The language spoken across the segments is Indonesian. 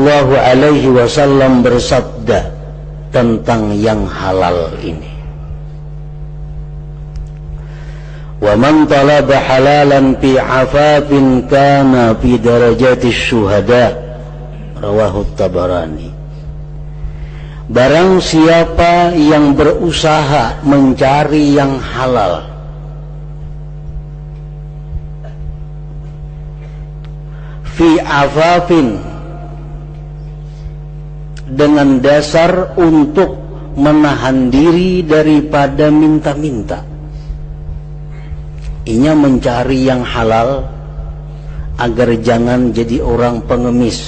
Sallallahu Alaihi Wasallam bersabda tentang yang halal ini, wa man talaba halalan fi afafin kana fi darajati syuhada, rawahu Tabarani. Barang siapa yang berusaha mencari yang halal fi afafin, dengan dasar untuk menahan diri daripada minta-minta. Inya mencari yang halal agar jangan jadi orang pengemis.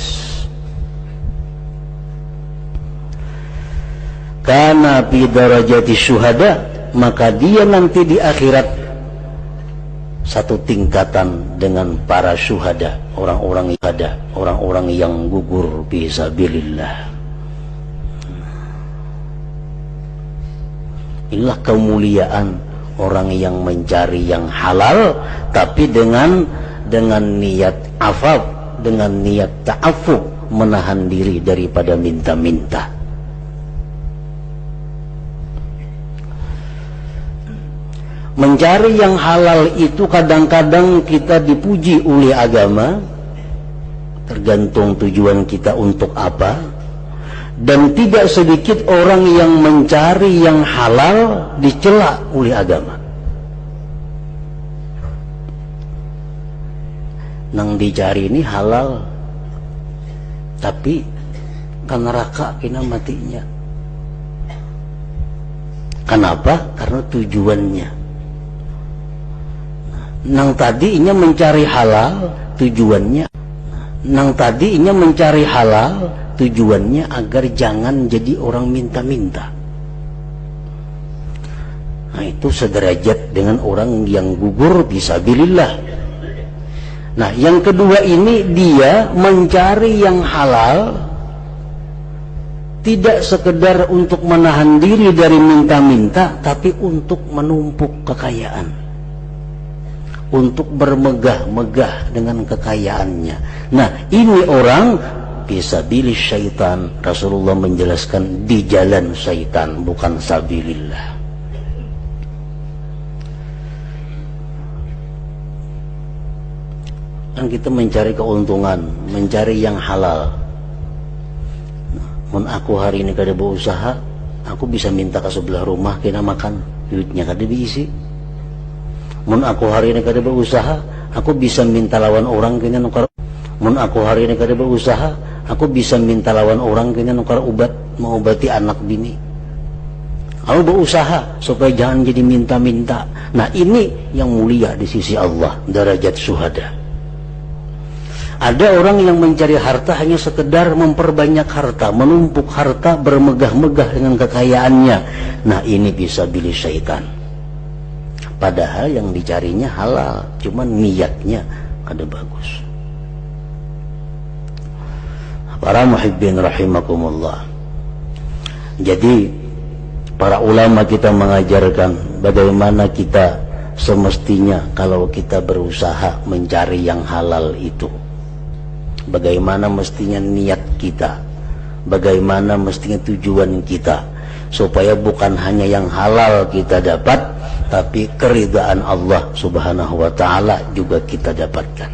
Karena fi darajati syuhada, maka dia nanti di akhirat satu tingkatan dengan para syuhada, orang-orang yang gugur fi sabilillah. Inilah kemuliaan orang yang mencari yang halal, tapi dengan niat afaf, dengan niat ta'affuf, menahan diri daripada minta-minta. Mencari yang halal itu kadang-kadang kita dipuji oleh agama, tergantung tujuan kita untuk apa. Dan tidak sedikit orang yang mencari yang halal dicela oleh agama. Nang dicari ini halal, tapi kan neraka kena matinya. Kenapa? Karena tujuannya. Nang tadi inya mencari halal, tujuannya. Nang tadi inya mencari halal, tujuannya agar jangan jadi orang minta-minta. Nah, itu sederajat dengan orang yang gugur fisabilillah. Nah, yang kedua ini dia mencari yang halal tidak sekedar untuk menahan diri dari minta-minta, tapi untuk menumpuk kekayaan, untuk bermegah-megah dengan kekayaannya. Nah, ini orang fisabilis syaitan. Rasulullah menjelaskan di jalan syaitan, bukan sabilillah. Kan kita mencari keuntungan, mencari yang halal. Mun aku hari ini kada berusaha, aku bisa minta ke sebelah rumah kena makan, duitnya kada diisi. Mun aku hari ini kada berusaha, aku bisa minta lawan orang kena nukar. Mun aku hari ini kada berusaha, aku bisa minta lawan orang kena nukar obat, mengobati anak bini. Aku berusaha supaya jangan jadi minta-minta. Nah, ini yang mulia di sisi Allah, derajat syuhada. Ada orang yang mencari harta hanya sekedar memperbanyak harta, menumpuk harta, bermegah-megah dengan kekayaannya. Nah, ini bisa pilih syaitan. Padahal yang dicarinya halal, cuman niatnya kada bagus. Para muhibbin rahimakumullah. Jadi para ulama kita mengajarkan bagaimana kita semestinya kalau kita berusaha mencari yang halal itu. Bagaimana mestinya niat kita, bagaimana mestinya tujuan kita, supaya bukan hanya yang halal kita dapat, tapi keridhaan Allah subhanahu wa ta'ala juga kita dapatkan.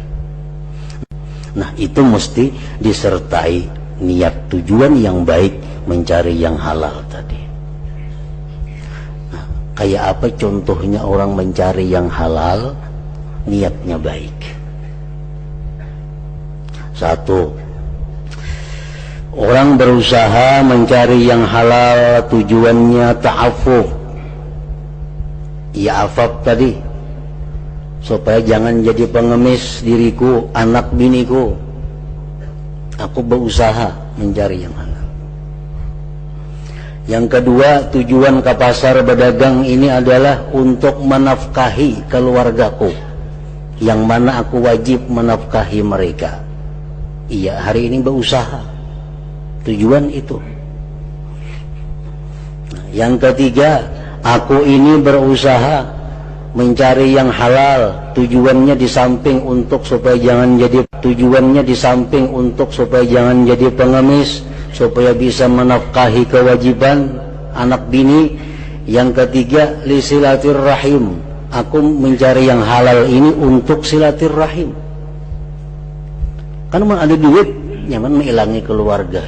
Nah, itu mesti disertai niat tujuan yang baik mencari yang halal tadi. Nah, kayak apa contohnya orang mencari yang halal, niatnya baik. Satu, orang berusaha mencari yang halal, tujuannya ta'affuf. Ya afaf tadi, supaya jangan jadi pengemis diriku, anak biniku. Aku berusaha mencari yang halal. Yang kedua, tujuan ke pasar berdagang ini adalah untuk menafkahi keluargaku, yang mana aku wajib menafkahi mereka. Iya, hari ini berusaha, tujuan itu. Yang ketiga, aku ini berusaha mencari yang halal, tujuannya di samping untuk supaya jangan jadi pengemis, supaya bisa menafkahi kewajiban anak bini. Yang ketiga, li silaturrahim, aku mencari yang halal ini untuk silaturrahim. Kan ada duit, nyaman mengilangi keluarga,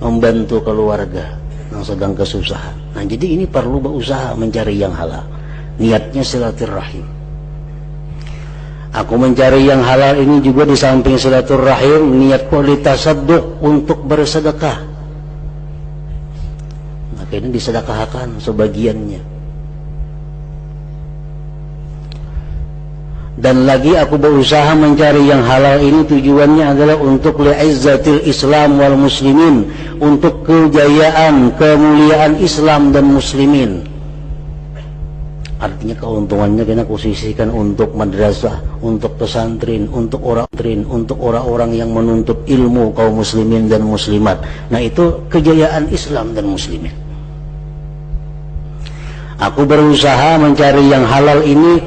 membantu keluarga yang sedang kesusahan. Nah, jadi ini perlu berusaha mencari yang halal. Niatnya silaturrahim. Aku mencari yang halal ini juga di samping silaturrahim, niatku litasadduq, untuk bersedekah. Maka ini disedekahkan sebagiannya. Dan lagi aku berusaha mencari yang halal ini tujuannya adalah untuk li'izzatil Islam wal muslimin, untuk kejayaan, kemuliaan Islam dan muslimin. Artinya keuntungannya kena kusisihkan untuk madrasah, untuk pesantren, untuk orang-orang yang menuntut ilmu kaum muslimin dan muslimat. Nah, itu kejayaan Islam dan muslimin. Aku berusaha mencari yang halal ini,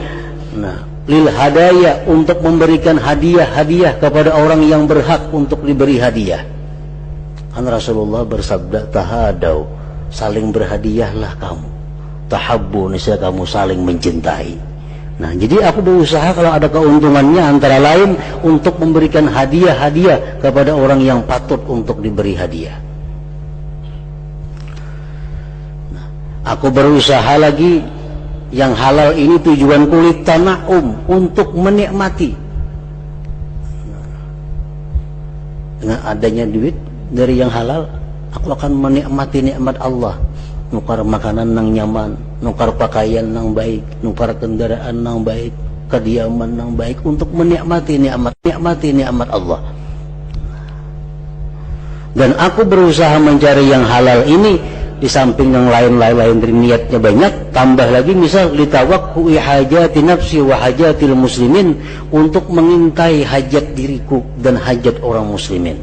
nah, lil hadaya, untuk memberikan hadiah-hadiah kepada orang yang berhak untuk diberi hadiah. Kan Rasulullah bersabda, tahadau, saling berhadiahlah kamu. Tahabbu, niscaya kamu saling mencintai. Nah, jadi aku berusaha kalau ada keuntungannya antara lain untuk memberikan hadiah-hadiah kepada orang yang patut untuk diberi hadiah. Nah, aku berusaha lagi yang halal ini tujuan kulit tana'um, untuk menikmati. Nah, dengan adanya duit dari yang halal, aku akan menikmati nikmat Allah. Nukar makanan nang nyaman, nukar pakaian nang baik, nukar kendaraan nang baik, kediaman nang baik, untuk menikmati nikmat Allah. Dan aku berusaha mencari yang halal ini di samping yang lain-lain dari niatnya banyak, tambah lagi misal litawakku'i hajati nafsi wa hajatil muslimin, untuk mengintai hajat diriku dan hajat orang muslimin.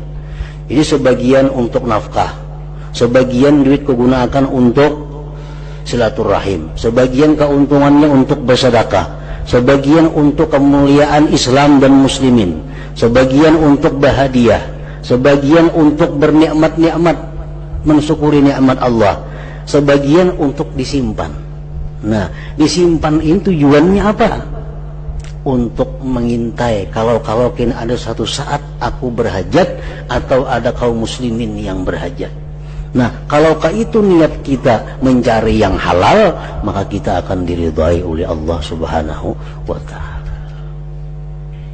Jadi sebagian untuk nafkah, sebagian duit kugunakan untuk silaturahim, sebagian keuntungannya untuk bersedekah, sebagian untuk kemuliaan Islam dan muslimin, sebagian untuk berhadiah, sebagian untuk bernikmat-nikmat, mensyukuri nikmat Allah, sebagian untuk disimpan. Nah, disimpan ini tujuannya apa? Untuk mengintai kalau kini ada satu saat aku berhajat atau ada kaum muslimin yang berhajat. Nah, kalau itu niat kita mencari yang halal, maka kita akan diridhai oleh Allah Subhanahu wa ta'ala.